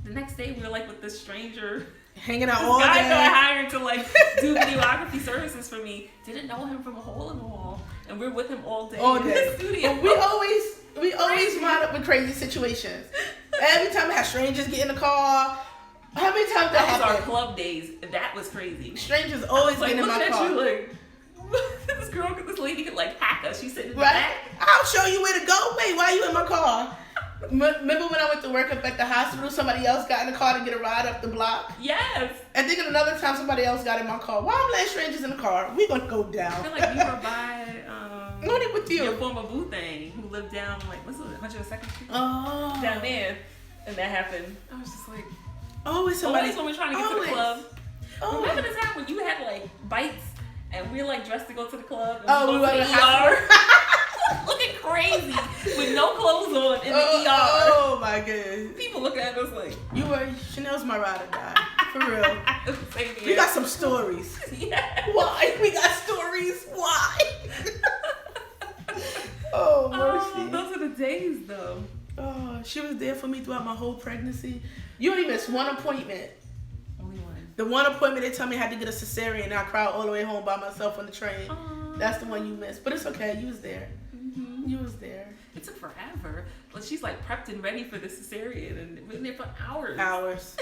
the next day we were like with this stranger. Hanging out all day. Guy that I hired to like do videography services for me. Didn't know him from a hole in the wall, and we're with him all day in the studio. We always wind up with crazy situations. Every time I have strangers get in the car. How many times that happened? That was our club days. That was crazy. Strangers always get in my car. You, like, this lady could like hack us. She's sitting in the back. I'll show you where to go. Wait, why are you in my car? Remember when I went to work up at the hospital, somebody else got in the car to get a ride up the block? Yes. And then another time somebody else got in my car. Why I'm letting strangers in the car? We're going to go down. I feel like you were by what with you? Your former boo thing who lived down like, what's it, 102nd Street? Oh. Down there. And that happened. I was just like, always somebody. Always when we're trying to get to the club. Remember the time when you had like bites and we were like dressed to go to the club? And we were to the ER? Looking crazy with no clothes on in the ER. Oh my goodness. People look at us like, Chanel's my ride or die. For real. Same here. We got some stories. Yeah. Why? We got stories. Why? Oh, mercy. Those are the days though. Oh, she was there for me throughout my whole pregnancy. You only missed one appointment. Only one. The one appointment they told me I had to get a cesarean and I cried all the way home by myself on the train. Aww. That's the one you missed. But it's okay. You was there. Mm-hmm. You was there. It took forever. But she's like prepped and ready for the cesarean and we've been there for hours.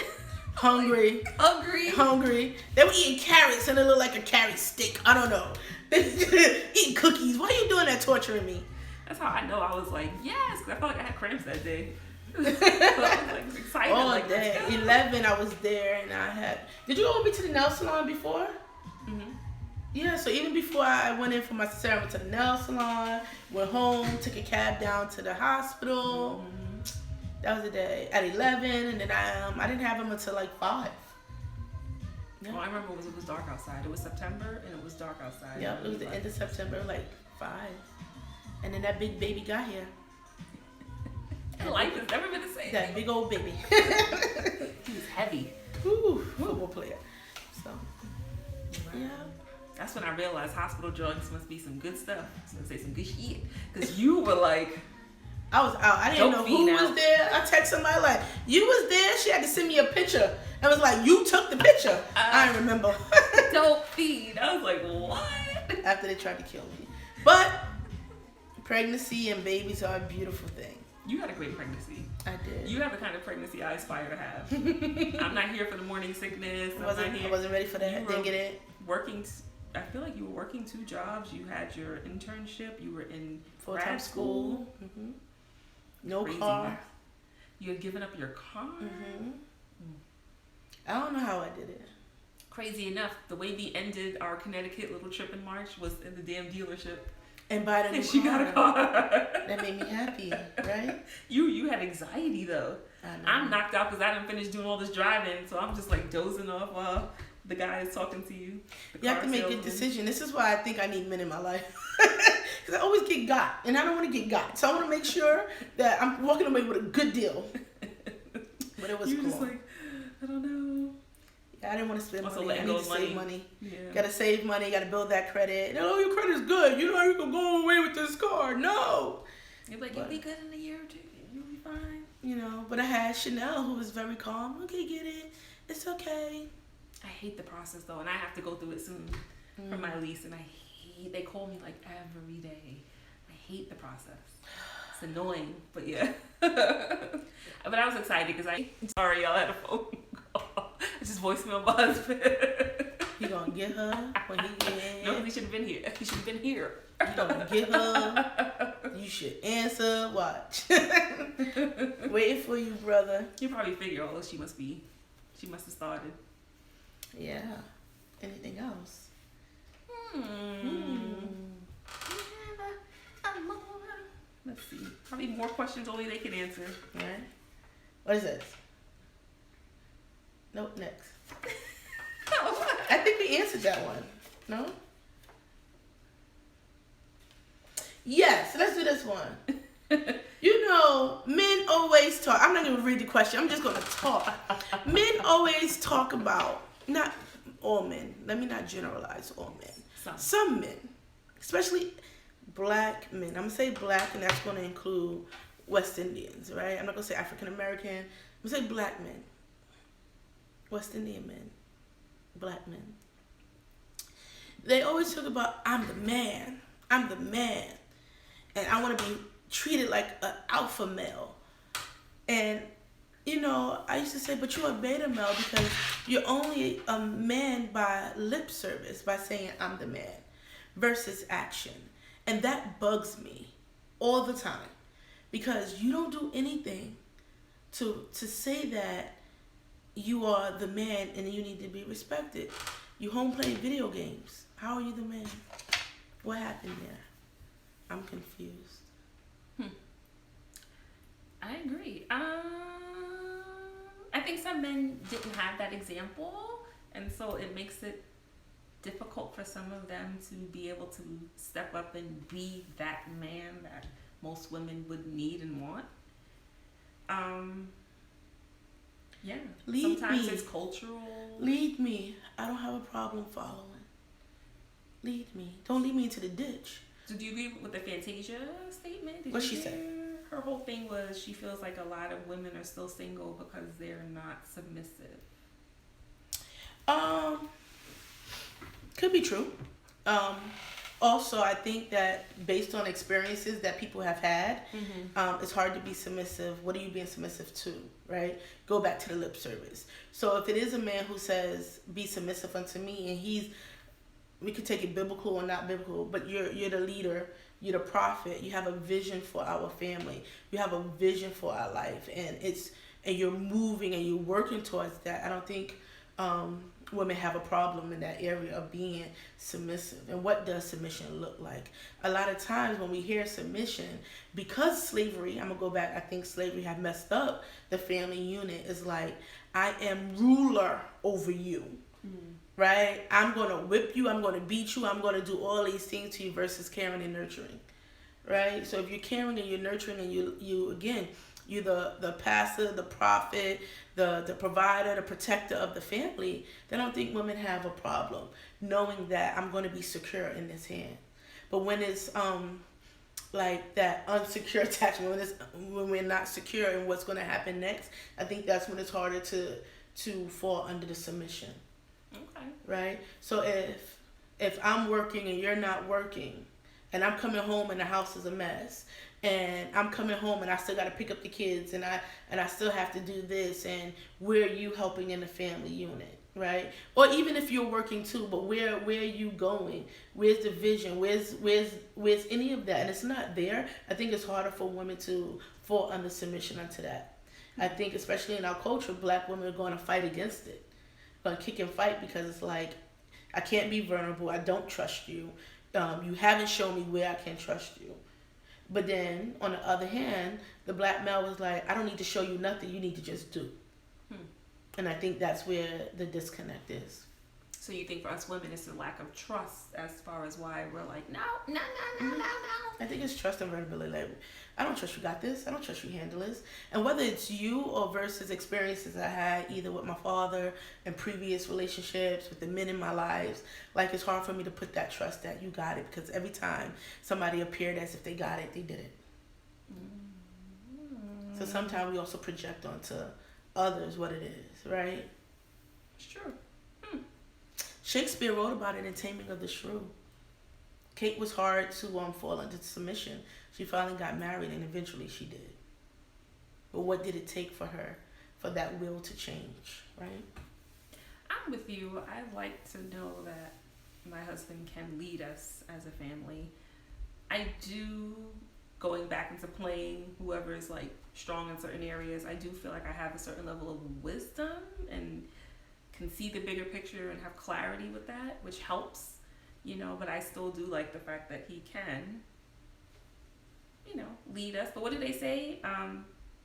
Hungry. They were eating carrots and it looked like a carrot stick. I don't know. Eating cookies. Why are you doing that, torturing me? That's how I know I was like, yes, because I felt like I had cramps that day. So I was like excited. All like, day. 11, I was there and I had. Did you go with me to the nail salon before? Mm-hmm. Yeah, so even before I went in for my cesarean, I went to the nail salon, went home, took a cab down to the hospital. Mm-hmm. That was the day at 11, and then I didn't have him until like 5. Yeah. Well, I remember it was dark outside. It was September and it was dark outside. Yeah, it was the end of September, like 5. And then that big baby got here. And life has never been the same. That big old baby. He was heavy. Ooh, football player. So, yeah. That's when I realized hospital drugs must be some good stuff. I was gonna say some good shit. Because you were like, I was out. I didn't know who was there. I texted somebody like, you was there? She had to send me a picture. And was like, you took the picture. I don't remember. Dope feed. I was like, what? After they tried to kill me. But pregnancy and babies are a beautiful thing. You had a great pregnancy. I did. You have the kind of pregnancy I aspire to have. I'm not here for the morning sickness. I wasn't ready for that. Didn't get it. I feel like you were working 2 jobs. You had your internship. You were in full-time school. Mm-hmm. No Crazy. car. You had given up your car? Mm-hmm. I don't know how I did it. Crazy enough, the way we ended our Connecticut little trip in March was in the damn dealership. And by the new she got a car. That made me happy, right? You had anxiety though. I'm knocked out because I didn't finish doing all this driving, so I'm just like dozing off while the guy is talking to you. You have to make good decisions. This is why I think I need men in my life. Because I always get got, and I don't want to get got. So I want to make sure that I'm walking away with a good deal. But it was cool. Just like, I don't know. You I didn't want to spend Also money. I need to save money. Yeah. Gotta save money. Gotta build that credit. Oh, your credit's good. You know you can go away with this car. No. You're like, you'll be good in a year or two. You'll be fine. You know, but I had Chanel who was very calm. Okay, get it. It's okay. I hate the process though, and I have to go through it soon for my lease, and they call me like every day. I hate the process. It's annoying, but yeah. But I was excited because sorry y'all, I had a phone call. I just voicemail my husband. You gonna get her when he get in? No, he should have been here. He should have been here. You gonna get her? You should answer. Watch. Waiting for you, brother. You probably figure, oh, she must have started. Yeah. Anything else? Let's see. Probably more questions only they can answer. All right. What is this? Nope. Next. I think we answered that one. No? Yes. Let's do this one. You know, men always talk. I'm not going to read the question. I'm just going to talk. Men always talk about, not all men. Let me not generalize all men. Some men, especially black men. I'm going to say black, and that's going to include West Indians, right? I'm not going to say African American. I'm going to say black men. West Indian men. Black men. They always talk about, I'm the man. I'm the man. And I want to be treated like an alpha male. And, you know, I used to say, but you're a beta male because you're only a man by lip service, by saying I'm the man, versus action. And that bugs me all the time because you don't do anything to say that you are the man and you need to be respected. You home playing video games. How are you the man? What happened there? I'm confused. I agree. I think some men didn't have that example, and so it makes it difficult for some of them to be able to step up and be that man that most women would need and want. Yeah. Sometimes it's cultural. Lead me. I don't have a problem following. Lead me. Don't lead me into the ditch. So do you agree with the Fantasia statement? What she said? Her whole thing was she feels like a lot of women are still single because they're not submissive. Could be true. Also, I think that based on experiences that people have had, it's hard to be submissive. What are you being submissive to, right? Go back to the lip service. So if it is a man who says, be submissive unto me, and we could take it biblical or not biblical, but you're the leader, you're the prophet, you have a vision for our family, you have a vision for our life, and you're moving and you're working towards that. I don't think women have a problem in that area of being submissive. And what does submission look like? A lot of times when we hear submission, because slavery, I'm gonna go back, I think slavery had messed up the family unit, is like, I am ruler over you. Right? I'm going to whip you. I'm going to beat you. I'm going to do all these things to you versus caring and nurturing. Right? So if you're caring and you're nurturing and you again, you're the pastor, the prophet, the provider, the protector of the family, then I don't think women have a problem knowing that I'm going to be secure in this hand. But when it's like that unsecure attachment, when we're not secure in what's going to happen next, I think that's when it's harder to fall under the submission. Okay. Right? So if I'm working and you're not working, and I'm coming home and the house is a mess, and I'm coming home and I still got to pick up the kids, and I still have to do this, and where are you helping in the family unit, right? Or even if you're working too, but where are you going? Where's the vision? Where's any of that? And it's not there. I think it's harder for women to fall under submission unto that. I think especially in our culture, black women are going to fight against it. Going to kick and fight because it's like, I can't be vulnerable. I don't trust you. You haven't shown me where I can trust you. But then, on the other hand, the black male was like, I don't need to show you nothing. You need to just do. And I think that's where the disconnect is. So you think for us women, it's a lack of trust as far as why we're like, no. I think it's trust and vulnerability. Like, I don't trust you got this. I don't trust you handle this. And whether it's you or versus experiences I had either with my father and previous relationships with the men in my lives, like it's hard for me to put that trust that you got it, because every time somebody appeared as if they got it, they didn't. So sometimes we also project onto others what it is, right? It's true. Shakespeare wrote about it in Taming of the Shrew. Kate was hard to fall into submission. She finally got married, and eventually she did. But what did it take for her, for that will to change, right? I'm with you. I like to know that my husband can lead us as a family. I do, going back into playing whoever is like strong in certain areas, I do feel like I have a certain level of wisdom and can see the bigger picture and have clarity with that, which helps, but I still do like the fact that he can, lead us. But what do they say?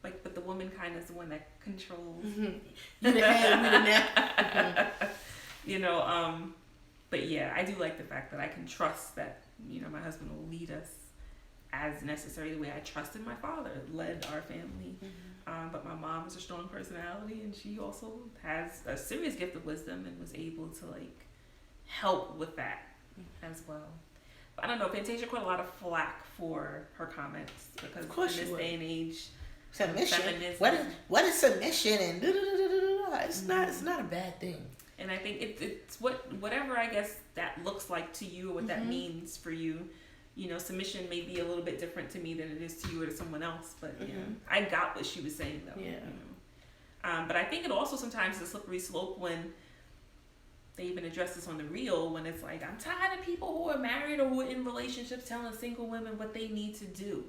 But the woman kind of is the one that controls. Mm-hmm. You the head, we the neck. Mm-hmm. But yeah, I do like the fact that I can trust that, my husband will lead us as necessary, the way I trusted my father led our family. Mm-hmm. But my mom is a strong personality, and she also has a serious gift of wisdom and was able to help with that as well. But I don't know, Fantasia caught a lot of flack for her comments because in this day and age, submission. Feminism. What is submission and it's not a bad thing. And I think it's whatever I guess that looks like to you or what that means for you. Submission may be a little bit different to me than it is to you or to someone else, but I got what she was saying though. Yeah. But I think it also sometimes is a slippery slope when they even address this on the real, when it's like, I'm tired of people who are married or who are in relationships telling single women what they need to do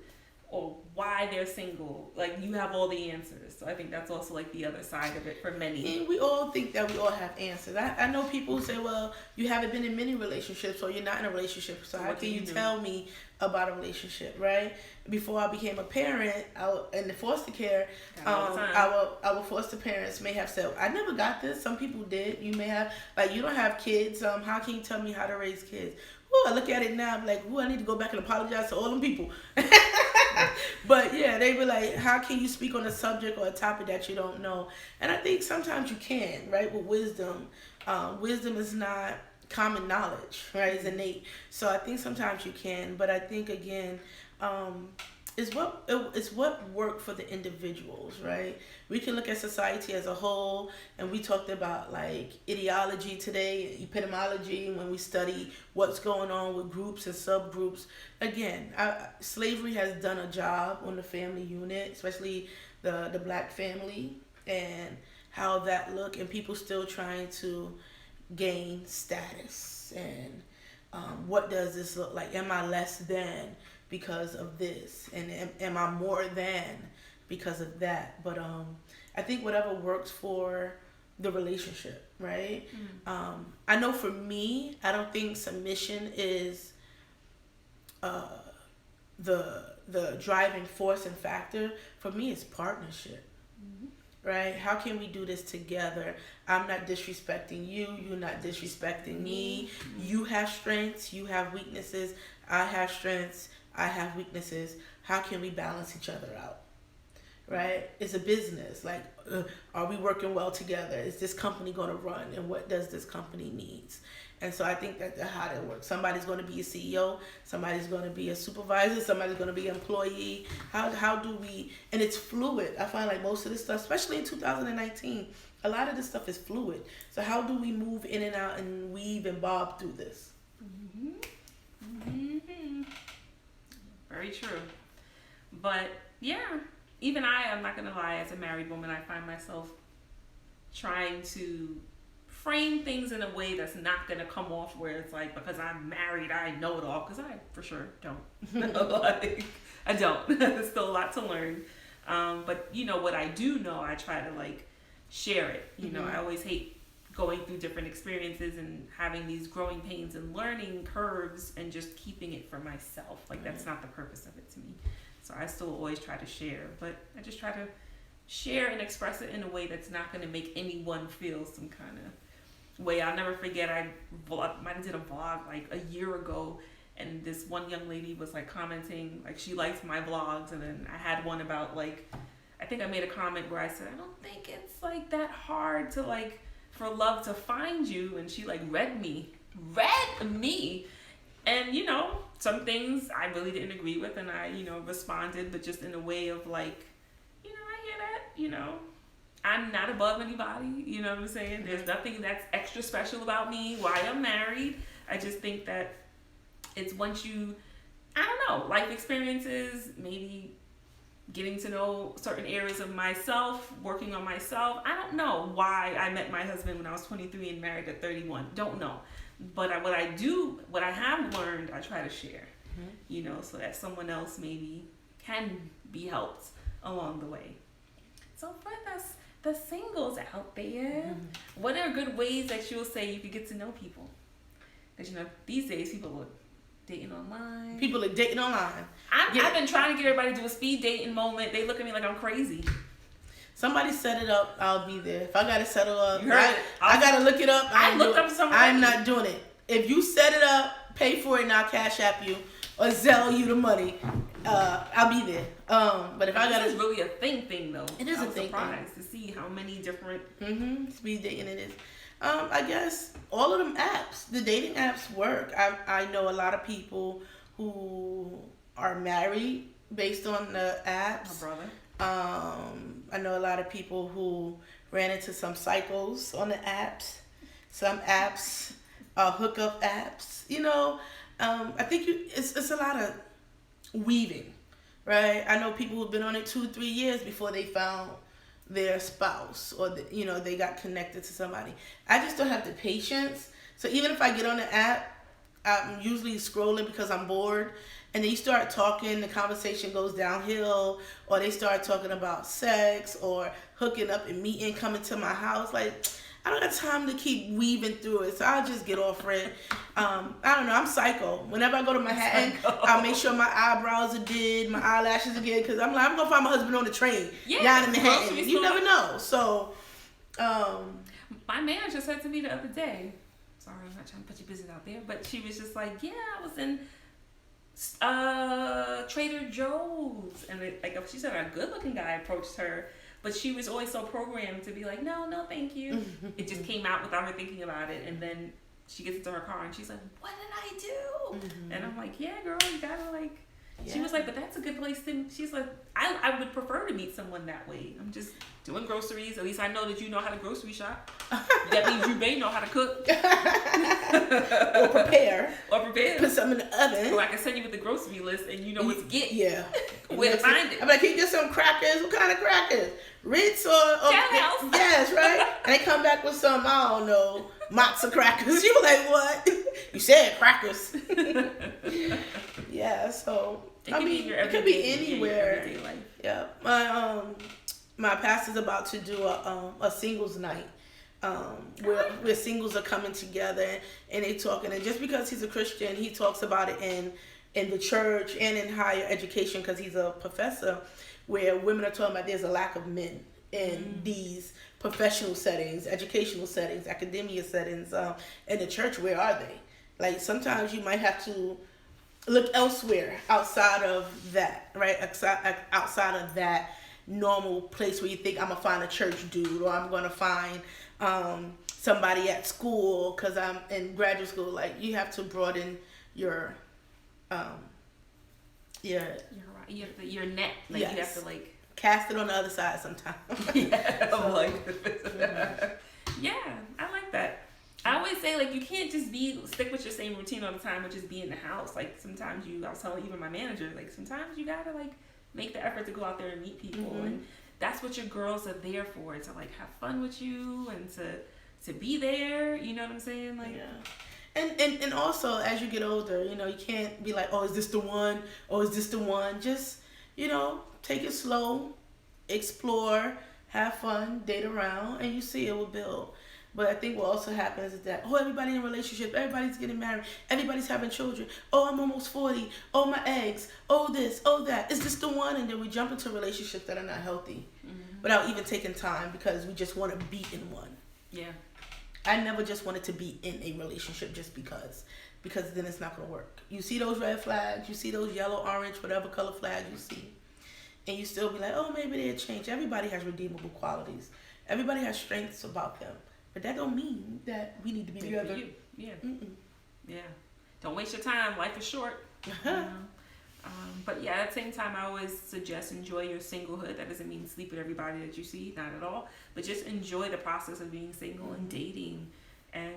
or why they're single. Like, you have all the answers. So I think that's also the other side of it for many. And we all think that we all have answers. I know people who say, well, you haven't been in many relationships or you're not in a relationship, so how can you tell me about a relationship, right? Before I became a parent, in the foster care, our foster parents may have said, I never got this. Some people did. You may have, you don't have kids. How can you tell me how to raise kids? Ooh, I look at it now, I'm like, I need to go back and apologize to all them people. But yeah, they were like, how can you speak on a subject or a topic that you don't know? And I think sometimes you can, right, with wisdom. Wisdom is not common knowledge, right? It's innate. So I think sometimes you can, but I think again, it's what worked for the individuals, right? We can look at society as a whole, and we talked about ideology today, epistemology, when we study what's going on with groups and subgroups. Again, slavery has done a job on the family unit, especially the black family, and how that look, and people still trying to gain status, and what does this look like? Am I less than because of this, and am I more than because of that? But I think whatever works for the relationship, right? I know for me, I don't think submission is the driving force and factor. For me, it's partnership. Right? How can we do this together? I'm not disrespecting you. You're not disrespecting me. You have strengths. You have weaknesses. I have strengths. I have weaknesses. How can we balance each other out? Right? It's a business. Are we working well together? Is this company going to run? And what does this company needs? And so I think that's how that works. Somebody's going to be a CEO. Somebody's going to be a supervisor. Somebody's going to be an employee. How do we, and it's fluid. I find most of this stuff, especially in 2019, a lot of this stuff is fluid. So how do we move in and out and weave and bob through this? Very true. But yeah, even I'm not going to lie, as a married woman, I find myself trying to frame things in a way that's not going to come off where it's because I'm married, I know it all, because I for sure don't. I don't. There's still a lot to learn. But what I do know, I try to share it. I always hate going through different experiences and having these growing pains and learning curves and just keeping it for myself. That's not the purpose of it to me. So I still always try to share, but I just try to share and express it in a way that's not going to make anyone feel some kind of way. I'll never forget. I might have did a vlog like a year ago, and this one young lady was like commenting like she likes my vlogs, and then I had one about like, I think I made a comment where I said I don't think it's like that hard to like for love to find you, and she like read me, and you know, some things I really didn't agree with, and I, you know, responded, but just in a way of like, you know, I hear that, you know, I'm not above anybody, you know what I'm saying? There's nothing that's extra special about me, why I'm married. I just think that it's once you, I don't know, life experiences, maybe getting to know certain areas of myself, working on myself. I don't know why I met my husband when I was 23 and married at 31. Don't know. But what I have learned, I try to share, you know, so that someone else maybe can be helped along the way. So for the singles out there, what are good ways that you'll say you could get to know people? Because, you know, these days people are dating online. People are dating online. I've been trying to get everybody to do a speed dating moment. They look at me like I'm crazy. Somebody set it up, I'll be there. If I gotta settle up, You heard it. I gotta look it up. I looked up somewhere. I'm not doing it. If you set it up, pay for it, and I'll cash app you or sell you the money. I'll be there. But if I gotta, this is really a thing though. It is a thing. Surprised to see how many different speed dating it is. I guess all of them apps, the dating apps work. I know a lot of people who are married based on the apps. My brother. I know a lot of people who ran into some cycles on the apps. Some apps, hookup apps. You know, I think it's a lot of weaving, right? I know people who've been on it 2-3 years before they found their spouse or you know, they got connected to somebody. I just don't have the patience. So even if I get on the app, I'm usually scrolling because I'm bored, and then you start talking, the conversation goes downhill, or they start talking about sex or hooking up and meeting, coming to my house. Like, I don't have time to keep weaving through it, so I'll just get off it. I don't know, I'm psycho. Whenever I go to Manhattan, I'll make sure my eyebrows are did, my eyelashes are good, because I'm like, I'm going to find my husband on the train down in Manhattan. You never know. So, my manager said to me the other day, sorry, I'm not trying to put your business out there, but she was just like, yeah, I was in Trader Joe's, and she said a good-looking guy approached her, but she was always so programmed to be like, no, thank you. It just came out without her thinking about it, and then she gets into her car and she's like, what did I do? And I'm like, yeah, girl, you gotta like. She was like, but that's a good place to. She's like, I would prefer to meet someone that way. I'm just doing groceries. At least I know that you know how to grocery shop. That means you may know how to cook. Or prepare. Put something in the oven. Or I can send you with the grocery list and you know what to get. Yeah. Where to find it. I'm like, can you get some crackers? What kind of crackers? Ritz or House. Yes, right? And they come back with some, I don't know, matzo crackers. You like, what? You said crackers. Yeah, so it could be anywhere. Yeah, my pastor's about to do a singles night, where singles are coming together and they talking. And just because he's a Christian, he talks about it in the church and in higher education because he's a professor, where women are talking about there's a lack of men in these professional settings, educational settings, academia settings. In the church, where are they? Like, sometimes you might have to look elsewhere outside of that, right? Outside of that normal place where you think I'm going to find a church dude, or I'm going to find somebody at school because I'm in graduate school. Like, you have to broaden your net. Like, yes. You have to, like, cast it on the other side sometimes. Yeah, yeah, I like that. I always say, like, you can't just stick with your same routine all the time, which is be in the house. Like, sometimes I was telling even my manager, like, sometimes you gotta, like, make the effort to go out there and meet people. And that's what your girls are there for, to, like, have fun with you and to be there. You know what I'm saying? Like, yeah. And also, as you get older, you know, you can't be like, oh, is this the one? Oh, is this the one? Just, you know, take it slow, explore, have fun, date around, and you see it will build. But I think what also happens is that, everybody in a relationship, everybody's getting married, everybody's having children. Oh, I'm almost 40. Oh, my eggs. Oh, this. Oh, that. Is this the one? And then we jump into relationships that are not healthy without even taking time because we just want to be in one. Yeah. I never just wanted to be in a relationship just because then it's not going to work. You see those red flags, you see those yellow, orange, whatever color flags you see, and you still be like, oh, maybe they'll change. Everybody has redeemable qualities. Everybody has strengths about them. But that don't mean that we need to be together. Yeah. Yeah. Don't waste your time. Life is short. But yeah, at the same time, I always suggest enjoy your singlehood. That doesn't mean sleep with everybody that you see, not at all. But just enjoy the process of being single and dating and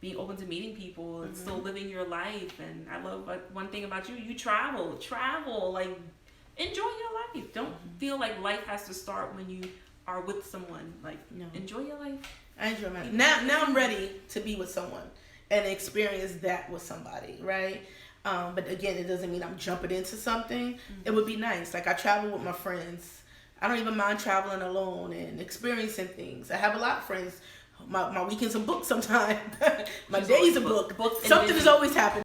being open to meeting people and still living your life. And I love one thing about you, you travel, like enjoy your life. Don't feel like life has to start when you are with someone. Like, enjoy your life. I enjoy my life. Now I'm ready to be with someone and experience that with somebody, right? But again, it doesn't mean I'm jumping into something. It would be nice. Like, I travel with my friends. I don't even mind traveling alone and experiencing things. I have a lot of friends. My weekends are booked sometimes. My days are booked. Something is always happening.